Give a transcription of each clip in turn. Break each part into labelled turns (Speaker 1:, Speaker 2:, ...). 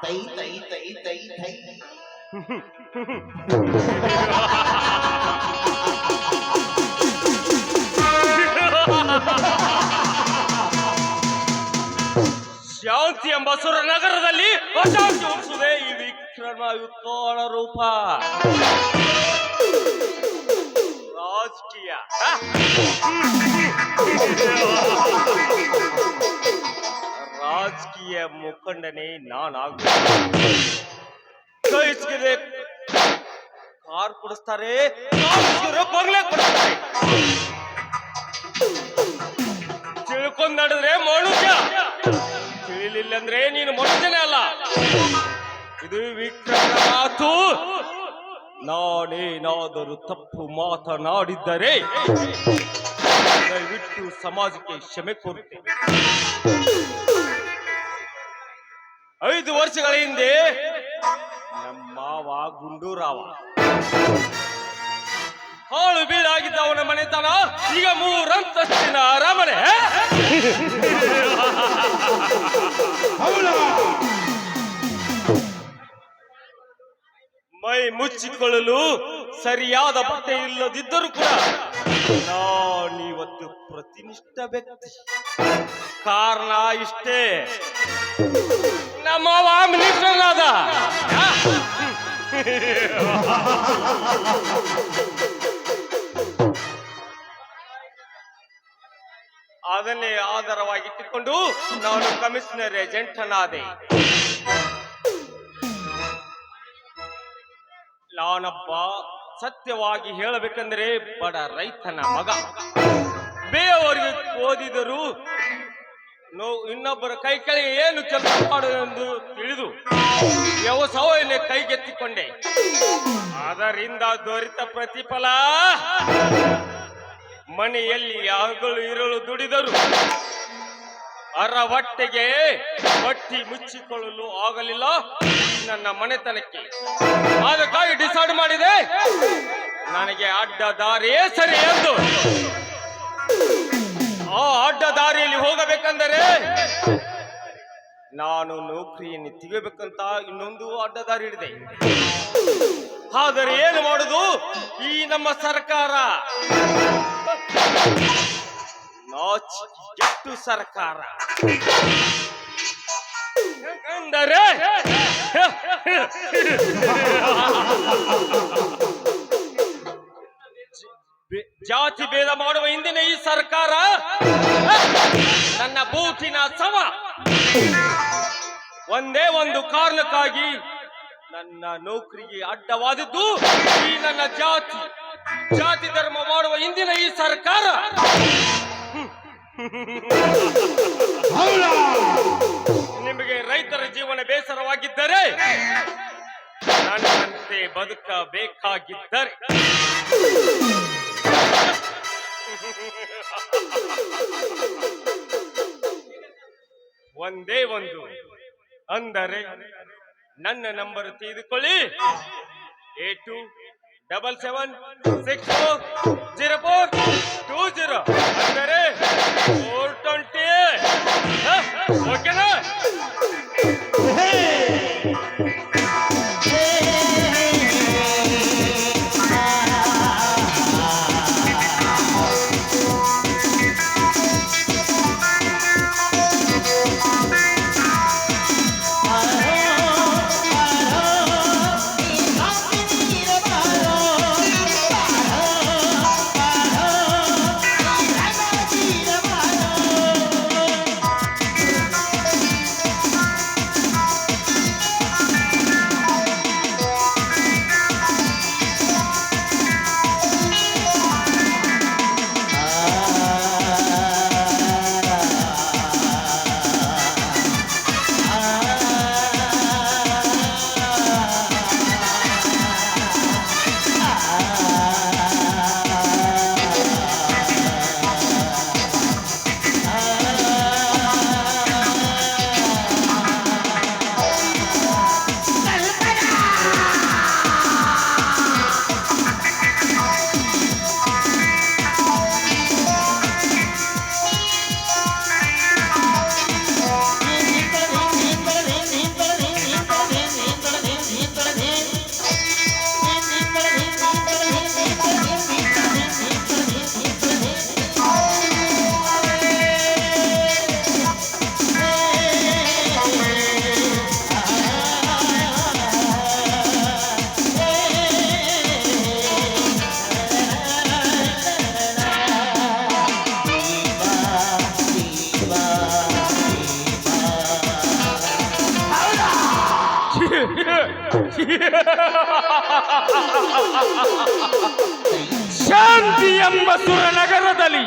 Speaker 1: ತೈ ತೈ ತೈ ತೈ ತೈ
Speaker 2: ಶಾಂತಿ ಎಂಬ ಸುರ ನಗರದಲ್ಲಿ ಅಶಾಂತಿ ಉಳಿಸುವುದೇ ಈ ವಿಕ್ರಮಯುಕ್ತನ ರೂಪ. ರಾಜಕೀಯ ರಾಜಕೀಯ ಮುಖಂಡನೇ ನಾನಾಗ್ತದೆ. ಕಾರ್ ಕೊಡಿಸ್ತಾರೆ, ಬಂಗ್ಲೆ ಕೊಡಿಸ್ತಾರೆ. ತಿಳ್ಕೊಂಡ್ ನಡೆದ್ರೆ ಮನುಷ್ಯ, ತಿಳಿಲಿಲ್ಲ ಅಂದ್ರೆ ನೀನು ಮನುಷ್ಯನೇ ಅಲ್ಲ. ಇದು ವಿಕ್ರಮನ ಮಾತು. ನಾನೇನಾದರೂ ತಪ್ಪು ಮಾತನಾಡಿದ್ದರೆ ದಯವಿಟ್ಟು ಸಮಾಜಕ್ಕೆ ಕ್ಷಮೆ ಕೋರುತ್ತೇನೆ. 5 ವರ್ಷಗಳ ಹಿಂದೆ ನಮ್ಮ ಮಾವ ಗುಂಡೂರಾವ ಹಾಳು ಬೀಳಾಗಿದ್ದವನ ಮನೆತನ ಈಗ 3 ಅಂತಸ್ತಿನ ಅರಮನೆ. ಮೈ ಮುಚ್ಚಿಕೊಳ್ಳಲು ಸರಿಯಾದ ಬಟ್ಟೆ ಇಲ್ಲದಿದ್ದರೂ ಕೂಡ ನಾನಿವತ್ತು ಪ್ರತಿನಿಷ್ಠ ವ್ಯಕ್ತಿ. ಕಾರಣ ಇಷ್ಟೇ, ನಮ್ಮ ಮಿನಿಸ್ಟರ್ನಾದ. ಅದನ್ನೇ ಆಧಾರವಾಗಿಟ್ಟುಕೊಂಡು ನಾನು ಕಮಿಷನರ್ ಏಜೆಂಟ್ ಅನ್ನಾದೆ. ನಾನೊಬ್ಬ ಸತ್ಯವಾಗಿ ಹೇಳಬೇಕಂದ್ರೆ ಬಡ ರೈತನ ಮಗ. ಬೇರೆಯವರಿಗೆ ಓದಿದರು ಇನ್ನೊಬ್ಬರ ಕೈ ಕೆಳಗೆ ಏನು ಕೆಲಸ ಮಾಡುವುದೆಂದು ತಿಳಿದು ವ್ಯವಸಾಯವನ್ನೇ ಕೈಗೆತ್ತಿಕೊಂಡೆ. ಅದರಿಂದ ದೊರೆತ ಪ್ರತಿಫಲ ಮನೆಯಲ್ಲಿ ಹಗಲು ಇರಲು ದುಡಿದರು ಹೊಟ್ಟೆಗೆ ಬಟ್ಟಿ ಮುಚ್ಚಿಕೊಳ್ಳಲು ಆಗಲಿಲ್ಲ ನನ್ನ ಮನೆತನಕ್ಕೆ. ಅದಕ್ಕಾಗಿ ಡಿಸೈಡ್ ಮಾಡಿದೆ, ನನಗೆ ಅಡ್ಡ ದಾರಿಯೇ ಸರಿ ಎಂದು. ಆ ಅಡ್ಡ ದಾರಿಯಲ್ಲಿ ಹೋಗಬೇಕಂದರೆ ನಾನು ನೌಕರಿಯನ್ನು ತೆಗಬೇಕಂತ ಇನ್ನೊಂದು ಅಡ್ಡ ದಾರಿ ಹಿಡಿದೆ. ಆದರೆ ಏನು ಮಾಡುದು, ಈ ನಮ್ಮ ಸರ್ಕಾರ ನಾಚಿಕೆಟ್ಟು ಸರ್ಕಾರ ಅಂದರೆ ಜಾತಿ ಭೇದ ಮಾಡುವ ಹಿಂದಿನ ಈ ಸರ್ಕಾರ ನನ್ನ ಬೂಟಿನ ಸಮ. ಒಂದೇ ಒಂದು ಕಾರಣಕ್ಕಾಗಿ ನನ್ನ ನೌಕರಿಗೆ ಅಡ್ಡವಾದದ್ದು ಈ ನನ್ನ ಜಾತಿ ಧರ್ಮ ಮಾಡುವ ಹಿಂದಿನ ಈ ಸರ್ಕಾರ. ನಿಮಗೆ ರೈತರ ಜೀವನ ಬೇಸರವಾಗಿದ್ದರೆ ನನ್ನಂತೆ ಬದುಕಬೇಕಾಗಿದ್ದರೆ ಒಂದೇ ಒಂದು ಅಂದರೆ ನನ್ನ ನಂಬರ್ ತೆಗೆದುಕೊಳ್ಳಿ. 8277640420 ಅಂದರೆ 420. ಓಕೆನಾ? ಶಾಂತಿ ಎಂಬ ಸುರನಗರದಲ್ಲಿ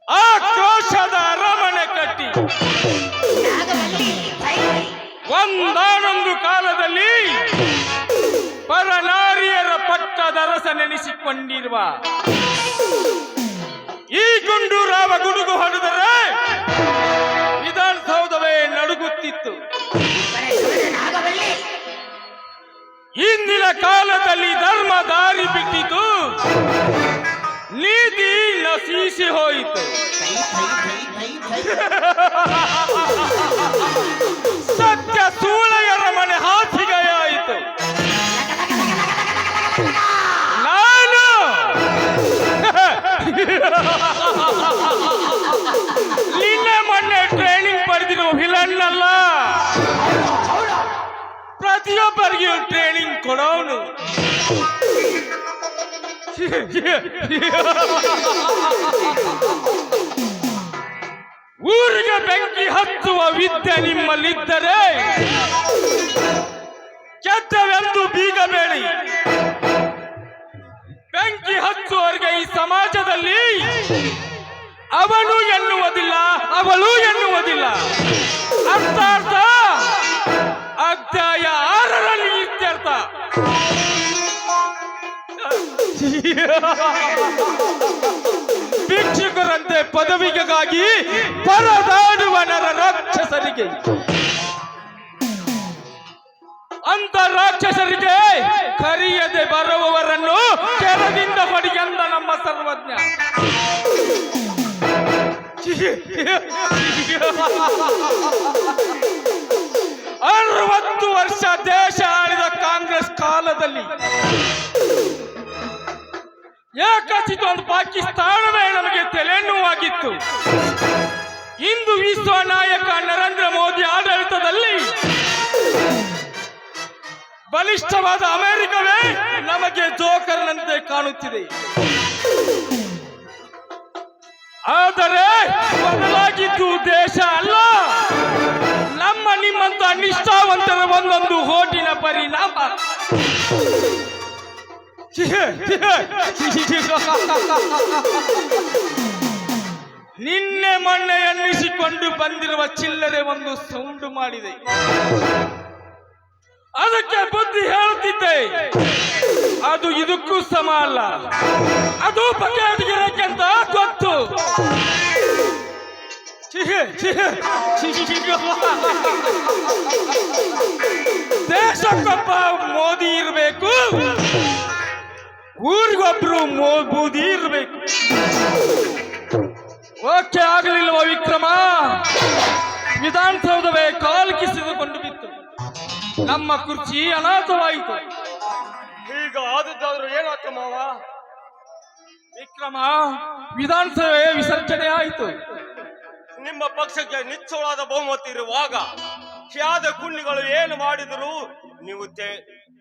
Speaker 2: ಆಕ್ರೋಶದ ಅರಮನೆ ಕಟ್ಟಿ ಒಂದಾನೊಂದು ಕಾಲದಲ್ಲಿ ಪರನಾರಿಯರ ಪಟ್ಟದರಸ ನೆನೆಸಿಕೊಂಡಿರುವ ಈ ಗುಂಡೂರಾವ ಗುಡುಗು ಹೊಡೆದರೆ ವಿಧಾನಸೌಧವೇ ನಡುಗುತ್ತಿತ್ತು. ಇಂದಿನ ಕಾಲದಲ್ಲಿ ಧರ್ಮ ದಾರಿ ಬಿಟ್ಟಿತು, ನೀತಿ ನಶಿಸಿ ಹೋಯಿತು. ಸತ್ಯ ಸೂಳೆಯರ ಮನೆ ಹಾಸಿಗೆಯಾಯಿತು. ನಾನು ನಿನ್ನೆ ಮೊನ್ನೆ ಟ್ರೈನಿಂಗ್ ಪಡೆದಿರುವ ವಿಲನ್ ಅಲ್ಲ, ಪ್ರತಿಯೊಬ್ಬರಿಗೂ ಟ್ರೈನಿಂಗ್ ಕೊಡೋನು. ಊರಿಗೆ ಬೆಂಕಿ ಹಚ್ಚುವ ವಿದ್ಯೆ ನಿಮ್ಮಲ್ಲಿದ್ದರೆ ಕೆಟ್ಟವೆಂದು ಬೀಗಬೇಡಿ. ಬೆಂಕಿ ಹಚ್ಚುವವರಿಗೆ ಈ ಸಮಾಜದಲ್ಲಿ ಅವನು ಎನ್ನುವುದಿಲ್ಲ, ಅವಳು ಎನ್ನುವುದಿಲ್ಲ. ಅರ್ಥಾರ್ಥ ಅಧ್ಯಾಯ 6ರಲ್ಲಿ ಇತ್ಯರ್ಥ. ಭಿಕ್ಷುಕರಂತೆ ಪದವಿಗಾಗಿ ಪರದಾಡುವ ನರ ರಾಕ್ಷಸರಿಗೆ, ಅಂತ ರಾಕ್ಷಸರಿಗೆ ಕರಿಯದೆ ಬರುವವರನ್ನು ಕೆರದಿಂದ ಹೊಡಿಯಂದ ನಮ್ಮ ಸರ್ವಜ್ಞ. 60 ವರ್ಷ ದೇಶ ಆಳಿದ ಕಾಂಗ್ರೆಸ್ ಕಾಲದಲ್ಲಿ ಏಕಚಿತ ಒಂದು ಪಾಕಿಸ್ತಾನವೇ ನಮಗೆ ತಲೆನೋವಾಗಿತ್ತು. ಇಂದು ವಿಶ್ವ ನಾಯಕ ನರೇಂದ್ರ ಮೋದಿ ಆಡಳಿತದಲ್ಲಿ ಬಲಿಷ್ಠವಾದ ಅಮೆರಿಕವೇ ನಮಗೆ ಜೋಕರ್ನಂತೆ ಕಾಣುತ್ತಿದೆ. ಆದರೆ ಬದಲಾಗಿದ್ದು ದೇಶ ಅಲ್ಲ, ನಮ್ಮ ನಿಮ್ಮಂತ ನಿಷ್ಠಾವಂತರ ಒಂದೊಂದು ಹೋಟಿನ ಪರಿಣಾಮ. ನಿನ್ನೆ ಮೊನ್ನೆ ಎನ್ನಿಸಿಕೊಂಡು ಬಂದಿರುವ ಚಿಲ್ಲರೆ ಒಂದು ಸೌಂಡು ಮಾಡಿದೆ. ಅದಕ್ಕೆ ಬುದ್ಧಿ ಹೇಳುತ್ತಿದ್ದೆ, ಅದು ಇದಕ್ಕೂ ಸಮ ಅಲ್ಲ, ಅದು ಬಗೆಹರಿಗಿರಕ್ಕಿಂತ ಗೊತ್ತು. ದೇಶಕ್ಕೊಬ್ಬ ಮೋದಿ ಇರಬೇಕು, ಊರಿಗೊಬ್ರು ಬೂದಿ ಇರಬೇಕು. ಓಕೆ ಆಗಲಿಲ್ವ ವಿಕ್ರಮ? ವಿಧಾನಸೌಧವೇ ಕಾಲು ಕಿಸಿದುಕೊಂಡು ಬಿತ್ತು. ನಮ್ಮ ಕುರ್ಚಿ ಅನಾಥವಾಯಿತು.
Speaker 3: ಈಗ ಆದದ್ದಾದ್ರೂ ಏನಾಯ್ತು ಮಾವ?
Speaker 2: ವಿಕ್ರಮ, ವಿಧಾನಸಭೆ ವಿಸರ್ಜನೆ ಆಯಿತು.
Speaker 3: ನಿಮ್ಮ ಪಕ್ಷಕ್ಕೆ ನಿಚ್ಚಳವಾದ ಬಹುಮತ ಇರುವಾಗ ಯಾದ ಕುಂಡಿಗಳು ಏನು ಮಾಡಿದ್ರು ನೀವು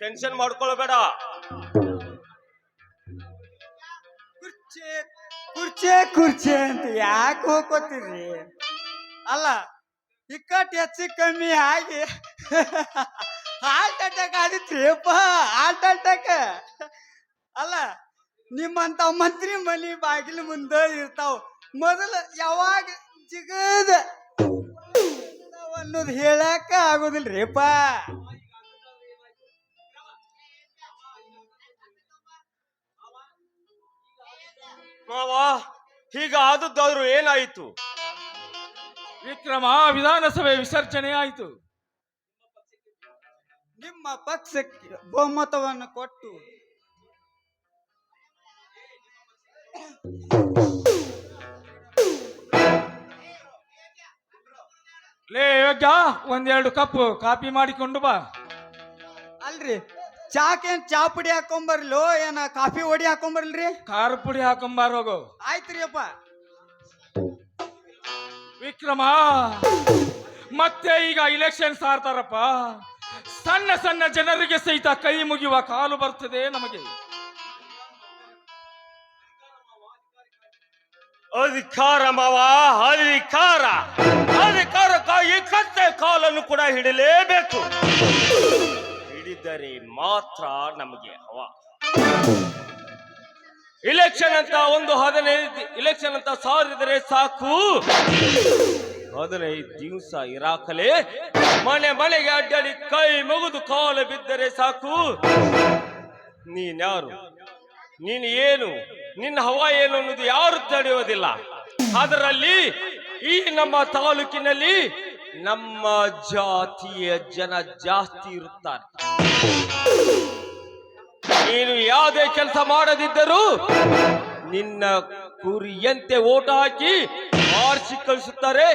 Speaker 3: ಟೆನ್ಷನ್ ಮಾಡ್ಕೊಳ್ಬೇಡ.
Speaker 4: ಕುರ್ಚಿ ಕುರ್ಚಿ ಕುರ್ಚಿ ಅಂತ ಯಾಕೆ ಹೋಗ್ಕೋತೀರಿ? ಅಲ್ಲ, ಇಕ್ಕಟ್ಟು ಹೆಚ್ಚು ಕಮ್ಮಿ ಆಗಿ ಹಾರ್ಟ್ ಅಟ್ಯಾಕ್ ಆದಿತ್ರಿಪ್ಪ, ಹಾರ್ಟ್ ಅಟ್ಯಾಕ್. ಅಲ್ಲ, ನಿಮ್ಮಂತ ಮಂತ್ರಿ ಮನಿ ಬಾಗಿಲು ಮುಂದೆ ಇರ್ತಾವ. ಮೊದಲು ಯಾವಾಗ ಜಿಗದ ಅನ್ನೋದು ಹೇಳಕ್ಕ ಆಗೋದಿಲ್ರಿಪ್ಪ.
Speaker 3: ಮಾವ, ಈಗ ಆದದ್ದಾದ್ರೂ ಏನಾಯಿತು?
Speaker 2: ವಿಕ್ರಮ, ವಿಧಾನಸಭೆ ವಿಸರ್ಜನೆ ಆಯಿತು.
Speaker 4: ನಿಮ್ಮ ಪಕ್ಷಕ್ಕೆ ಬಹುಮತವನ್ನು ಕೊಟ್ಟು
Speaker 2: ಲೇ ಯೋಗ್ಯ, 1-2 ಕಪ್ ಕಾಫಿ ಮಾಡಿಕೊಂಡು ಬಾ.
Speaker 4: ಅಲ್ರಿ, ಚಾಕೇನ್ ಚಾ ಪುಡಿ ಹಾಕೊಂಬರ್ಲೋ ಏನ ಕಾಫಿ ಒಡಿ ಹಾಕೊಂಬರ್ಲ್ರಿ?
Speaker 2: ಖಾರ ಪುಡಿ ಹಾಕೊಂಬಾರ ಹೋಗು.
Speaker 4: ಆಯ್ತ್ರಿ ಅಪ್ಪ.
Speaker 2: ವಿಕ್ರಮ, ಮತ್ತೆ ಈಗ ಇಲೆಕ್ಷನ್ಸ್ ಆಡ್ತಾರಪ್ಪ. ಸಣ್ಣ ಸಣ್ಣ ಜನರಿಗೆ ಸಹಿತ ಕೈ ಮುಗಿಯುವ ಕಾಲು ಬರ್ತದೆ ನಮಗೆ.
Speaker 3: ಅಧಿಕಾರ ಮಾವ, ಅಧಿಕಾರ ಅಧಿಕಾರಕ್ಕಾಗಿ ಈ ಕತ್ತೆ ಕಾಲನ್ನು ಕೂಡ ಹಿಡಿಲೇಬೇಕು. ಹಿಡಿದರೆ ಮಾತ್ರ ನಮಗೆ ಹವಾ. ಇಲೆಕ್ಷನ್ ಅಂತ 15 ಇಲೆಕ್ಷನ್ ಅಂತ ಸಾರಿದರೆ ಸಾಕು, 15 ದಿವಸ ಇರಾಕಲೇ ಮನೆ ಮನೆಗೆ ಅಡ್ಡಾಡಿ ಕೈ ಮುಗಿದು ಕಾಲು ಬಿದ್ದರೆ ಸಾಕು. ನೀನ್ಯಾರು, ನೀನು ಏನು, ನಿನ್ನ ಹವಾ ಏನು ಅನ್ನೋದು ಯಾರು ತಡೆಯೋದಿಲ್ಲ. ಅದರಲ್ಲಿ ಈ ನಮ್ಮ ತಾಲೂಕಿನಲ್ಲಿ ನಮ್ಮ ಜಾತಿಯ ಜನ ಜಾಸ್ತಿ ಇರುತ್ತಾರೆ. ನೀನು ಯಾವುದೇ ಕೆಲಸ ಮಾಡದಿದ್ದರೂ ನಿನ್ನ ಕುರಿಯಂತೆ ಓಟ ಹಾಕಿ ಆರಿಸಿ ಕಳಿಸುತ್ತಾರೆ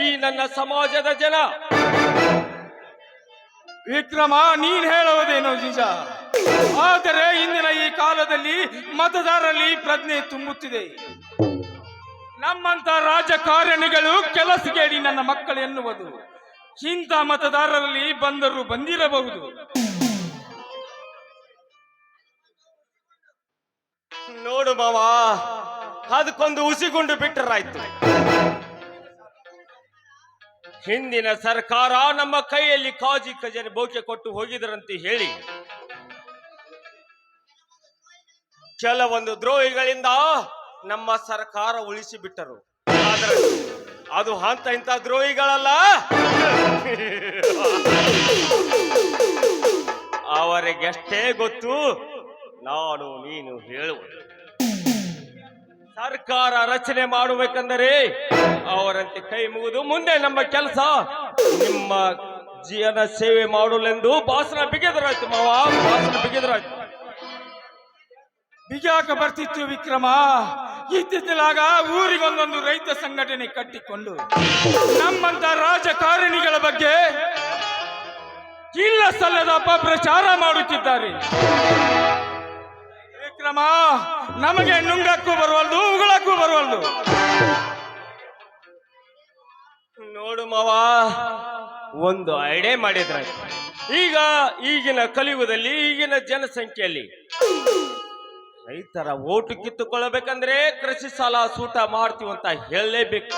Speaker 3: ಈ ನನ್ನ ಸಮಾಜದ ಜನ.
Speaker 5: ವಿಕ್ರಮ, ನೀನ್ ಹೇಳುವುದೇನೋ ನಿಜ. ಆದರೆ ಇಂದಿನ ಈ ಕಾಲದಲ್ಲಿ ಮತದಾರರಲ್ಲಿ ಪ್ರಜ್ಞೆ ತುಂಬುತ್ತಿದೆ. ನಮ್ಮಂತ ರಾಜಕಾರಣಿಗಳು ಕೆಲಸಗೇಡಿ ನನ್ನ ಮಕ್ಕಳು ಎನ್ನುವುದು ಇಂಥ ಮತದಾರರಲ್ಲಿ ಬಂದರೂ ಬಂದಿರಬಹುದು.
Speaker 3: ನೋಡು ಮಾವ, ಅದಕ್ಕೊಂದು ಹುಸಿಗುಂಡು ಬಿಟ್ಟರಾಯ್ತು. ಹಿಂದಿನ ಸರ್ಕಾರ ನಮ್ಮ ಕೈಯಲ್ಲಿ ಕಾಜಿ ಖಜಾನೆ ಬೋಕೆ ಕೊಟ್ಟು ಹೋಗಿದರಂತೆ ಹೇಳಿ ಕೆಲವೊಂದು ದ್ರೋಹಿಗಳಿಂದ ನಮ್ಮ ಸರ್ಕಾರ ಉಳಿಸಿ ಬಿಟ್ಟರು. ಆದರೆ ಅದು ಅಂತ ಇಂಥ ದ್ರೋಹಿಗಳಲ್ಲ, ಅವರಿಗೆಷ್ಟೇ ಗೊತ್ತು ನಾನು ನೀನು ಹೇಳುವುದು. ಸರ್ಕಾರ ರಚನೆ ಮಾಡಬೇಕಂದರೆ ಅವರಂತೆ ಕೈ ಮುಗಿದು ಮುಂದೆ ನಮ್ಮ ಕೆಲಸ ನಿಮ್ಮ ಜನ ಸೇವೆ ಮಾಡಲೆಂದು ಭಾಷಣ ಬಿಗಿದರಾಯ್ತು ಮಾವ, ಭಾಷಣ ಬಿಗಿದರಾಯ್ತು.
Speaker 5: ಬಿಜಾಕ ಬರ್ತಿತ್ತು ವಿಕ್ರಮ. ಇತ್ತಿತ್ತಲಾಗ ಊರಿಗೊಂದೊಂದು ರೈತ ಸಂಘಟನೆ ಕಟ್ಟಿಕೊಂಡು ನಮ್ಮಂತ ರಾಜಕಾರಣಿಗಳ ಬಗ್ಗೆ ಇಲ್ಲ ಸಲ್ಲದ ಅಪಪ್ರಚಾರ ಮಾಡುತ್ತಿದ್ದಾರೆ. ವಿಕ್ರಮ, ನಮಗೆ ನುಂಗಕ್ಕೂ ಬರುವಲ್ದು, ಉಗುಳಕ್ಕೂ ಬರುವಲ್ದು.
Speaker 3: ನೋಡು ಮಾವ, ಒಂದು ಐಡಿಯಾ ಮಾಡಿದ್ರಾಯ್ತು. ಈಗಿನ ಕಲಿಯುಗದಲ್ಲಿ, ಈಗಿನ ಜನಸಂಖ್ಯೆಯಲ್ಲಿ ರೈತರ ಓಟು ಕಿತ್ತುಕೊಳ್ಳಬೇಕಂದ್ರೆ ಕೃಷಿ ಸಾಲ ಸೂಟ ಮಾಡ್ತೀವಂತ ಹೇಳಲೇಬೇಕು.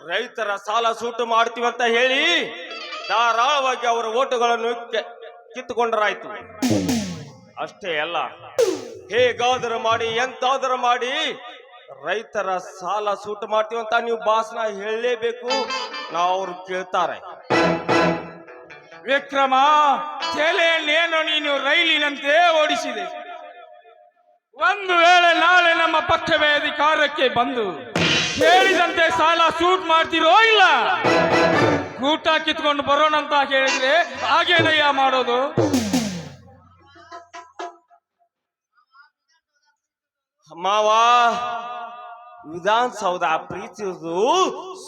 Speaker 3: ರೈತರ ಸಾಲ ಸೂಟು ಮಾಡ್ತೀವಂತ ಹೇಳಿ ಧಾರಾಳವಾಗಿ ಅವರ ಓಟುಗಳನ್ನು ಕಿತ್ತುಕೊಂಡರಾಯ್ತು. ಅಷ್ಟೇ ಅಲ್ಲ, ಹೇಗಾದರೂ ಮಾಡಿ ಎಂತಾದರೂ ಮಾಡಿ ರೈತರ ಸಾಲ ಸೂಟು ಮಾಡ್ತೀವಂತ ನೀವು ಭಾಷಣ ಹೇಳಲೇಬೇಕು. ನಾವು ಅವ್ರು ಕೇಳ್ತಾರೆ.
Speaker 5: ವಿಕ್ರಮ, ತೆಲೆಯನ್ನೇನೋ ನೀನು ರೈಲಿನಂತೆ ಓಡಿಸಿದೆ. ಒಂದು ವೇಳೆ ನಾಳೆ ನಮ್ಮ ಪಕ್ಷವೇ ಅಧಿಕಾರಕ್ಕೆ ಬಂದು ಹೇಳಿದಂತೆ ಸಾಲ ಸೂಟ್ ಮಾಡ್ತಿರೋ ಇಲ್ಲ ಊಟ ಕಿತ್ಕೊಂಡು ಬರೋಣ ಅಂತ ಹೇಳಿದ್ರೆ ಹಾಗೇನಯ್ಯ ಮಾಡೋದು?
Speaker 3: ಮಾವ, ವಿಧಾನಸೌಧ ಪ್ರೀತಿಸುವುದು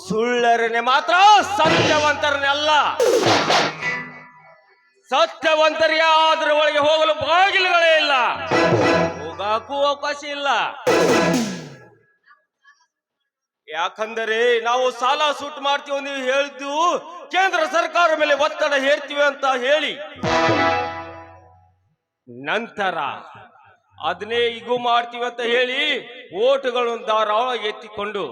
Speaker 3: ಸುಳ್ಳರನೆ ಮಾತ್ರ, ಸತ್ಯವಂತರನೇ ಅಲ್ಲ. ಸತ್ಯವಂತರಿಗೆ ಅದರ ಒಳಗೆ ಹೋಗಲು ಬಾಗಿಲುಗಳೇ ಇಲ್ಲ, ಹೋಗಾಕೂ ಅವಕಾಶ ಇಲ್ಲ. ಯಾಕಂದರೆ ನಾವು ಸಾಲ ಸೂಟ್ ಮಾಡ್ತೀವಿ ನೀವು ಹೇಳಿದ್ದು ಕೇಂದ್ರ ಸರ್ಕಾರ ಮೇಲೆ ಒತ್ತಡ ಹೇರ್ತೀವಿ ಅಂತ ಹೇಳಿ ನಂತರ ಅದನ್ನೇ ಈಗೂ ಮಾಡ್ತೀವಿ ಅಂತ ಹೇಳಿ ಓಟುಗಳನ್ನು ಧಾರಾಳ ಎತ್ತಿಕೊಂಡು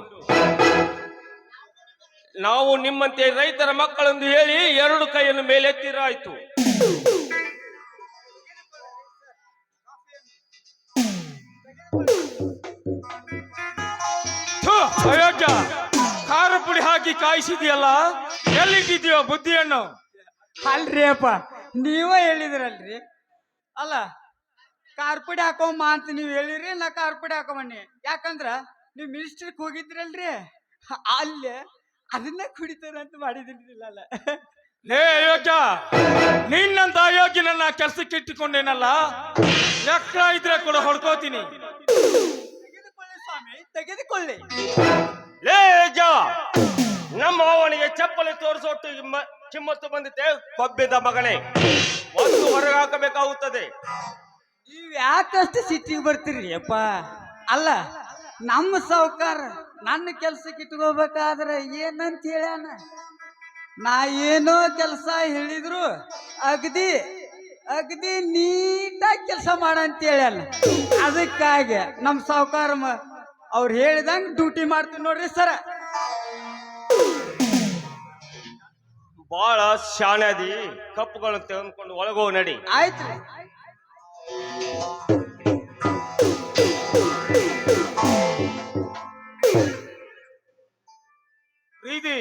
Speaker 3: ನಾವು ನಿಮ್ಮಂತೆ ರೈತರ ಮಕ್ಕಳೆಂದು ಹೇಳಿ 2 ಕೈಯನ್ನು ಮೇಲೆತ್ತಿರಾಯ್ತು.
Speaker 5: ಅಯೋಗ್ಯ, ಖಾರ ಪುಡಿ ಹಾಕಿ ಕಾಯಿಸಿದ್ಯಲ್ಲ, ಎಲ್ಲಿಟ್ಟಿದ್ಯೋ ಬುದ್ಧಿಯನ್ನು?
Speaker 4: ಅಲ್ರಿ ಅಪ್ಪ, ನೀವೇ ಹೇಳಿದ್ರಲ್ರಿ. ಅಲ್ಲ, ಕಾರ್ಪುಡಿ ಹಾಕೊಂಬ ಅಂತ ನೀವ್ ಹೇಳಿರಿ, ನಾ ಕಾರ್ಪುಡಿ ಹಾಕೊಂಬನ್ನಿ. ಯಾಕಂದ್ರ ನೀವ್ ಮಿನಿಸ್ಟ್ರಿಗೆ ಹೋಗಿದ್ರಲ್ರಿ, ಅಲ್ಲೇ ಅದನ್ನ ಕುಡಿತಾರಂತ ಮಾಡಿದಿರ್ಲಿಲ್ಲ.
Speaker 5: ಲೇ ಅಯೋಗ್ಯ, ನಿನ್ನಂತ ಅಯೋಗ್ಯನನ್ನ ಕೆಲ್ಸಕ್ಕೆ ಇಟ್ಟುಕೊಂಡೇನಲ್ಲ, ಎಕ್ರ ಇದ್ರೆ ಕೂಡ ಹೊಡ್ಕೋತೀನಿ.
Speaker 4: ತೆಗೆದುಕೊಳ್ಳಿ ಸ್ವಾಮಿ, ತೆಗೆದುಕೊಳ್ಳಿ.
Speaker 3: ಲೇ ಅಜ್ಜ, ನಮ್ಮ ಅವನಿಗೆ ಚಪ್ಪಲಿ ತೋರಿಸೋಟ್ಟು ಕಿಮ್ಮತ್ತು ಬಂದಿದೆ. ಕೊಬ್ಬಿದ ಮಗನೇ, ಒಂದು ಹೊರಗೆ ಹಾಕಬೇಕಾಗುತ್ತದೆ.
Speaker 4: ನೀವ್ ಯಾಕಷ್ಟು ಸಿಟ್ಟಿಗೆ ಬರ್ತೀರಿ ಅಪ್ಪ? ಅಲ್ಲ, ನಮ್ಮ ಸಾವುಕಾರ ನನ್ನ ಕೆಲ್ಸಕ್ಕೆ ಇಟ್ಕೋಬೇಕಾದ್ರೆ ಏನಂತ ಹೇಳ್ಯಾನ? ನಾ ಏನೋ ಕೆಲಸ ಹೇಳಿದ್ರು ಅಗದಿ ಅಗದಿ ನೀಟಾಗಿ ಕೆಲಸ ಮಾಡಂತ ಹೇಳ್ಯಾನ. ಅದಕ್ಕಾಗಿ ನಮ್ಮ ಸಾವುಕಾರ ಅವ್ರು ಹೇಳಿದಂಗೆ ಡ್ಯೂಟಿ ಮಾಡ್ತೀವಿ ನೋಡ್ರಿ ಸರ.
Speaker 3: ಬಾಳ ಶಾಣದಿ ಕಪ್ಪುಗಳನ್ನು ತೆಗೆದುಕೊಂಡು ಒಳಗೋ ನಡಿ.
Speaker 4: ಆಯ್ತ್ರಿ.
Speaker 5: ಪ್ರೀತಿ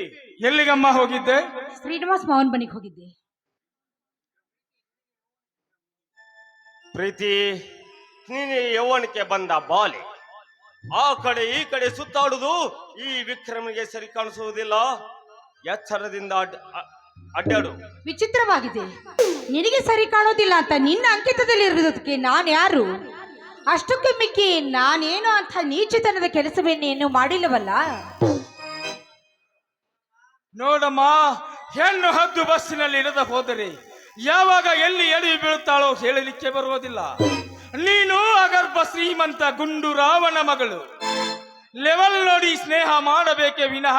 Speaker 5: ಎಲ್ಲಿಗಮ್ಮ ಹೋಗಿದ್ದೆ?
Speaker 6: ಶ್ರೀನಿವಾಸ್ ಮಾವನ್ ಮನೆಗೆ ಹೋಗಿದ್ದೆ.
Speaker 3: ಪ್ರೀತಿ, ನೀನು ಯೌವನಕ್ಕೆ ಬಂದ ಬಾಲೆ, ಆ ಕಡೆ ಈ ಕಡೆ ಸುತ್ತಾಡುವುದು ಈ ವಿಕ್ರಮನಿಗೆ ಸರಿ ಕಾಣಿಸುವುದಿಲ್ಲ. ಎಚ್ಚರದಿಂದ ಅಡ್ಡಾಡು.
Speaker 6: ವಿಚಿತ್ರವಾಗಿದೆ, ನಿನಗೆ ಸರಿ ಕಾಣೋದಿಲ್ಲ ಅಂತ ನಿನ್ನ ಅಂಕಿತದಲ್ಲಿ ಇರೋದಕ್ಕೆ ನಾನು ಯಾರು? ಅಷ್ಟಕ್ಕೆ ಮಿಕ್ಕಿ ನಾನೇನು ಅಂತ ನೀಚತನದ ಕೆಲಸವೇನೇನು ಮಾಡಿಲ್ಲವಲ್ಲ.
Speaker 5: ನೋಡಮ್ಮ, ಹೆಣ್ಣು ಹದ್ದು ಬಸ್ಸಿನಲ್ಲಿ ಇಳಿದ ಹೋದರೆ ಯಾವಾಗ ಎಲ್ಲಿ ಎಳಿ ಬೀಳುತ್ತಾಳೋ ಹೇಳಲಿಕ್ಕೆ ಬರುವುದಿಲ್ಲ. ನೀನು ಅಗರ್ಭ ಶ್ರೀಮಂತ ಗುಂಡು ರಾವಣ ಮಗಳು. ಲೆವೆಲ್ ನೋಡಿ ಸ್ನೇಹ ಮಾಡಬೇಕೆ ವಿನಃ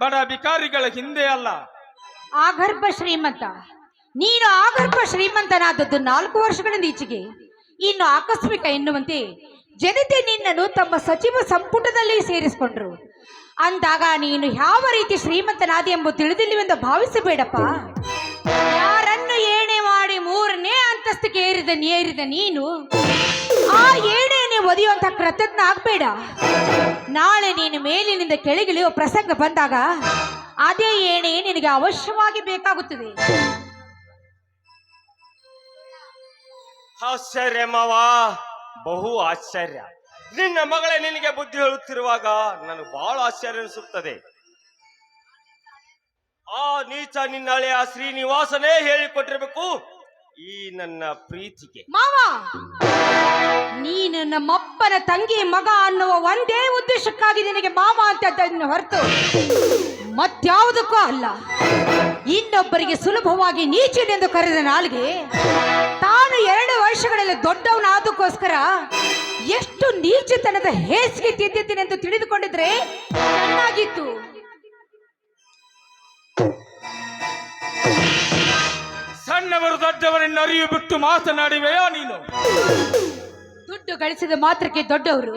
Speaker 5: ಬಡ ಬಿಕಾರಿಗಳ ಹಿಂದೆ ಅಲ್ಲ.
Speaker 6: ಆಗರ್ಭ ಶ್ರೀಮಂತ, ನೀನು ಆಗರ್ಭ ಶ್ರೀಮಂತನಾದದ್ದು 4 ವರ್ಷಗಳಿಂದ ಈಚೆಗೆ. ಇನ್ನು ಆಕಸ್ಮಿಕ ಎನ್ನುವಂತೆ ಜನತೆ ನಿನ್ನನ್ನು ತಮ್ಮ ಸಚಿವ ಸಂಪುಟದಲ್ಲಿ ಸೇರಿಸಿಕೊಂಡ್ರು. ಅಂದಾಗ ನೀನು ಯಾವ ರೀತಿ ಶ್ರೀಮಂತನಾದಿ ಎಂಬುದು ತಿಳಿದಿಲ್ಲವೆಂದು ಭಾವಿಸಬೇಡಪ್ಪ. ಯಾರನ್ನು ಏಣೆ ಮಾಡಿ 3ನೇ ಅಂತಸ್ತಿಗೆ ಏರಿದ ನೀನು ಆ ಏಣೆಯನ್ನೇ ಒದೆಯುವಂತ ಕೃತಜ್ಞ ಆಗ್ಬೇಡ. ನಾಳೆ ನೀನು ಮೇಲಿನಿಂದ ಕೆಳಗಿಳಿಯುವ ಪ್ರಸಂಗ ಬಂದಾಗ ಅದೇ ಏಣೆ ನಿನಗೆ ಅವಶ್ಯವಾಗಿ ಬೇಕಾಗುತ್ತದೆ.
Speaker 3: ಆಶ್ಚರ್ಯ ಮಾವ, ಬಹು ಆಶ್ಚರ್ಯ. ನಿನ್ನ ಮಗಳೇ ನಿನಗೆ ಬುದ್ಧಿ ಹೇಳುತ್ತಿರುವಾಗ ನನಗೆ ಬಹಳ ಆಶ್ಚರ್ಯ ಅನಿಸುತ್ತದೆ. ಆ ನೀಚ ನಿನ್ನ ಹಳೆಯ ಶ್ರೀನಿವಾಸನೇ ಹೇಳಿಕೊಟ್ಟಿರ್ಬೇಕು ಈ ನನ್ನ ಪ್ರೀತಿಗೆ.
Speaker 6: ಮಾವ, ನೀನು ನಮ್ಮಪ್ಪನ ತಂಗಿ ಮಗ ಅನ್ನುವ ಒಂದೇ ಉದ್ದೇಶಕ್ಕಾಗಿ ನಿನಗೆ ಮಾವ ಅಂತ ಹೊರತು ಮತ್ಯಾವುದಕ್ಕೂ ಅಲ್ಲ. ಇನ್ನೊಬ್ಬರಿಗೆ ಸುಲಭವಾಗಿ ನೀಚನೆಂದು ಕರೆದ ನಾಲ್ಗೆ ತಾನು 2 ವರ್ಷಗಳಲ್ಲಿ ದೊಡ್ಡವನಾದಕ್ಕೋಸ್ಕರ ಎಷ್ಟು ನೀಚತನದ ಹೇಸಿಗೆ ತಿದ್ದಿದ್ದೀನೆಂದು ತಿಳಿದುಕೊಂಡಿದ್ರೆ ಚೆನ್ನಾಗಿತ್ತು.
Speaker 5: ಸಣ್ಣವರು ದೊಡ್ಡವರನ್ನು ಅರಿವು ಬಿಟ್ಟು ಮಾತನಾಡಿವೆಯಾ ನೀನು?
Speaker 6: ದುಡ್ಡು ಗಳಿಸಿದ ಮಾತ್ರಕ್ಕೆ ದೊಡ್ಡವರು,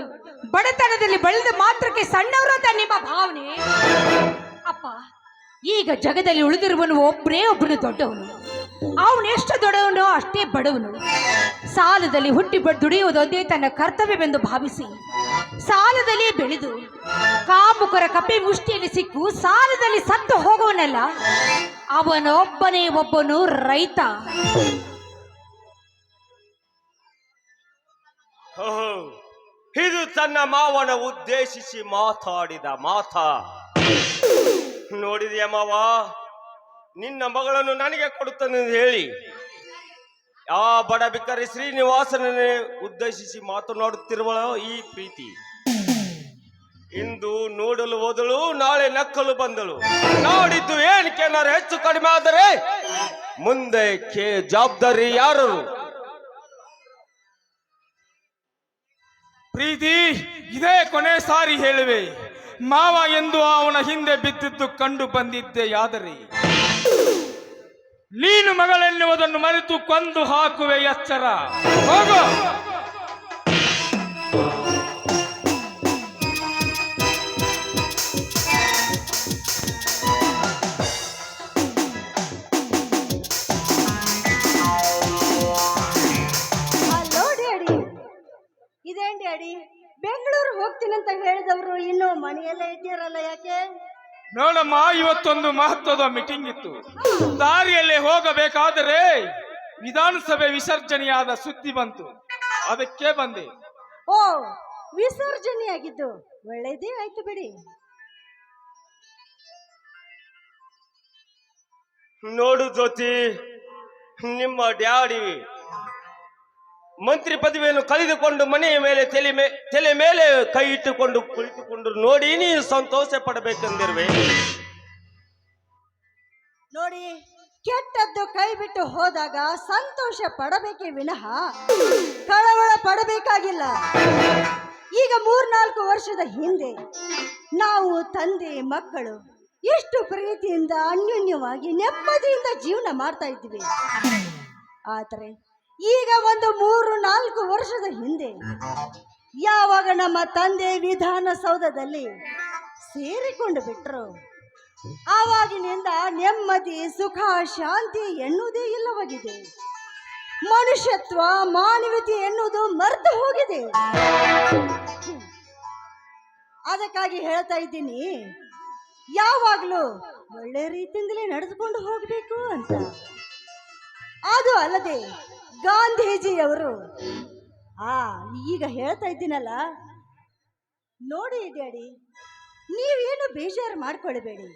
Speaker 6: ಬಡತನದಲ್ಲಿ ಬೆಳೆದ ಮಾತ್ರಕ್ಕೆ ಸಣ್ಣವರು ಅಂತ ನಿಮ್ಮ ಭಾವನೆ. ಅಪ್ಪ, ಈಗ ಜಗದಲ್ಲಿ ಉಳಿದಿರುವನು ಒಬ್ಬನು ದೊಡ್ಡವನು. ಅವನೆಷ್ಟು ದೊಡ್ಡವನು ಅಷ್ಟೇ ಬಡವನು. ಸಾಲದಲ್ಲಿ ಹುಟ್ಟಿ ದುಡಿಯುವುದೊಂದೇ ತನ್ನ ಕರ್ತವ್ಯವೆಂದು ಭಾವಿಸಿ ಸಾಲದಲ್ಲಿ ಬೆಳೆದು ಕಾಮುಕರ ಕಪ್ಪೆ ಮುಷ್ಟಿಯಲ್ಲಿ ಸಿಕ್ಕು ಸಾಲದಲ್ಲಿ ಸತ್ತು ಹೋಗುವನಲ್ಲ, ಅವನೊಬ್ಬನೇ ಒಬ್ಬನು ರೈತ.
Speaker 3: ಇದು ತನ್ನ ಮಾವನ ಉದ್ದೇಶಿಸಿ ಮಾತಾಡಿದ ಮಾತಾ. ನೋಡಿದೆಯ ಮಾವ, ನಿನ್ನ ಮಗಳನ್ನು ನನಗೆ ಕೊಡುತ್ತಾನೆ ಹೇಳಿ ಆ ಬಡ ಬಿಕ್ಕರಿ ಶ್ರೀನಿವಾಸನನ್ನೇ ಉದ್ದೇಶಿಸಿ ಮಾತನಾಡುತ್ತಿರುವಳ ಈ ಪ್ರೀತಿ. ಇಂದು ನೋಡಲು ಹೋದಳು, ನಾಳೆ ನಕ್ಕಲು ಬಂದಳು. ನಾಡಿದ್ದು ಏನಕ್ಕೇನಾರು ಹೆಚ್ಚು ಕಡಿಮೆ ಆದರೆ ಮುಂದೆ ಜವಾಬ್ದಾರಿ ಯಾರು?
Speaker 5: ಪ್ರೀತಿ, ಇದೇ ಕೊನೆ ಸಾರಿ ಹೇಳುವೆ. ಮಾವ ಎಂದು ಅವನ ಹಿಂದೆ ಬಿದ್ದಿದ್ದು ಕಂಡು ಬಂದಿದ್ದೆಯಾದರೆ ನೀನು ಮಗಳೆನ್ನುವುದನ್ನು ಮರೆತು ಕೊಂದು ಹಾಕುವೆ. ಎಚ್ಚರ, ಹೋಗು.
Speaker 7: ಹಲೋ ಡ್ಯಾಡಿ, ಇದೇನ್ ಡ್ಯಾಡಿ, ಬೆಂಗಳೂರು ಹೋಗ್ತೀನಂತ ಹೇಳಿದವರು ಇನ್ನು ಮನೆಯಲ್ಲೇ ಇದ್ದೀರಲ್ಲ, ಯಾಕೆ?
Speaker 5: ನೋಡಮ್ಮ, ಇವತ್ತೊಂದು ಮಹತ್ವದ ಮೀಟಿಂಗ್ ಇತ್ತು. ದಾರಿಯಲ್ಲಿ ಹೋಗಬೇಕಾದರೆ ವಿಧಾನಸಭೆ ವಿಸರ್ಜನೆಯಾದ ಸುದ್ದಿ ಬಂತು, ಅದಕ್ಕೆ ಬಂದೆ.
Speaker 7: ಓ, ವಿಸರ್ಜನೆಯಾಗಿದ್ದು ಒಳ್ಳೇದೇ ಆಯ್ತು ಬಿಡಿ.
Speaker 3: ನೋಡು ಜ್ಯೋತಿ, ನಿಮ್ಮ ಡ್ಯಾಡಿ ಮಂತ್ರಿ ಪದವಿಯನ್ನು ಕಳೆದುಕೊಂಡು ಮನೆಯ ಮೇಲೆ ತಲೆ ಮೇಲೆ ಕೈ ಇಟ್ಟುಕೊಂಡು ಕುಳಿತುಕೊಂಡು ನೋಡಿ ನೀನು ಸಂತೋಷ ಪಡಬೇಕೆಂದಿರುವೆ.
Speaker 7: ನೋಡಿ, ಕೆಟ್ಟದ್ದು ಕೈ ಬಿಟ್ಟು ಹೋದಾಗ ಸಂತೋಷ ಪಡಬೇಕೇ ವಿನಃ ಕಳವಳ ಪಡಬೇಕಾಗಿಲ್ಲ. ಈಗ 3-4 ವರ್ಷದ ಹಿಂದೆ ನಾವು ತಂದೆ ಮಕ್ಕಳು ಎಷ್ಟು ಪ್ರೀತಿಯಿಂದ ಅನ್ಯೋನ್ಯವಾಗಿ ನೆಮ್ಮದಿಯಿಂದ ಜೀವನ ಮಾಡ್ತಾ ಇದ್ವಿ. ಆದರೆ ಈಗ ಒಂದು 3-4 ವರ್ಷದ ಹಿಂದೆ ಯಾವಾಗ ನಮ್ಮ ತಂದೆ ವಿಧಾನಸೌಧದಲ್ಲಿ ಸೇರಿಕೊಂಡು ಬಿಟ್ರು, ಆವಾಗಿನಿಂದ ನೆಮ್ಮದಿ ಸುಖ ಶಾಂತಿ ಎನ್ನುವುದೇ ಇಲ್ಲವಾಗಿದೆ. ಮನುಷ್ಯತ್ವ ಮಾನವೀಯತೆ ಎನ್ನುವುದು ಮರೆತು ಹೋಗಿದೆ. ಅದಕ್ಕಾಗಿ ಹೇಳ್ತಾ ಇದ್ದೀನಿ, ಯಾವಾಗಲೂ ಒಳ್ಳೆ ರೀತಿಯಿಂದಲೇ ನಡೆದುಕೊಂಡು ಹೋಗಬೇಕು ಅಂತ. ಅದು ಅಲ್ಲದೆ ಗಾಂಧೀಜಿಯವರು ಈಗ ಹೇಳ್ತಾ ಇದ್ದೀನಲ್ಲ, ನೋಡಿ ಡ್ಯಾಡಿ, ನೀವೇನು ಬೇಜಾರು ಮಾಡ್ಕೊಳ್ಬೇಡಿ.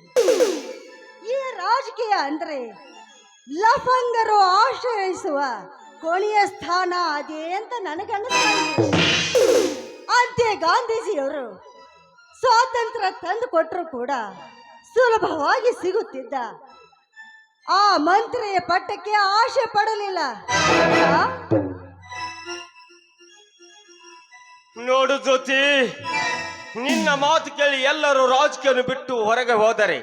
Speaker 7: ಈ ರಾಜಕೀಯ ಅಂದ್ರೆ ಲಫಂಗರು ಆಶ್ರಯಿಸುವ ಕೊನೆಯ ಸ್ಥಾನ ಅದೇ ಅಂತ ನನಗನ್ನಿಸ್ತಾ ಇದೆ. ಅಂತೆ ಗಾಂಧೀಜಿಯವರು ಸ್ವಾತಂತ್ರ್ಯ ತಂದು ಕೊಟ್ಟರು ಕೂಡ ಸುಲಭವಾಗಿ ಸಿಗುತ್ತಿದ್ದ ಆ ಮಂತ್ರಿಯ ಪಟ್ಟಕ್ಕೆ ಆಶೆ ಪಡಲಿಲ್ಲ.
Speaker 3: ನೋಡು ಜ್ಯೋತಿ, ನಿನ್ನ ಮಾತು ಕೇಳಿ ಎಲ್ಲರೂ ರಾಜಕೀಯ ಬಿಟ್ಟು ಹೊರಗೆ ಹೋದರೆ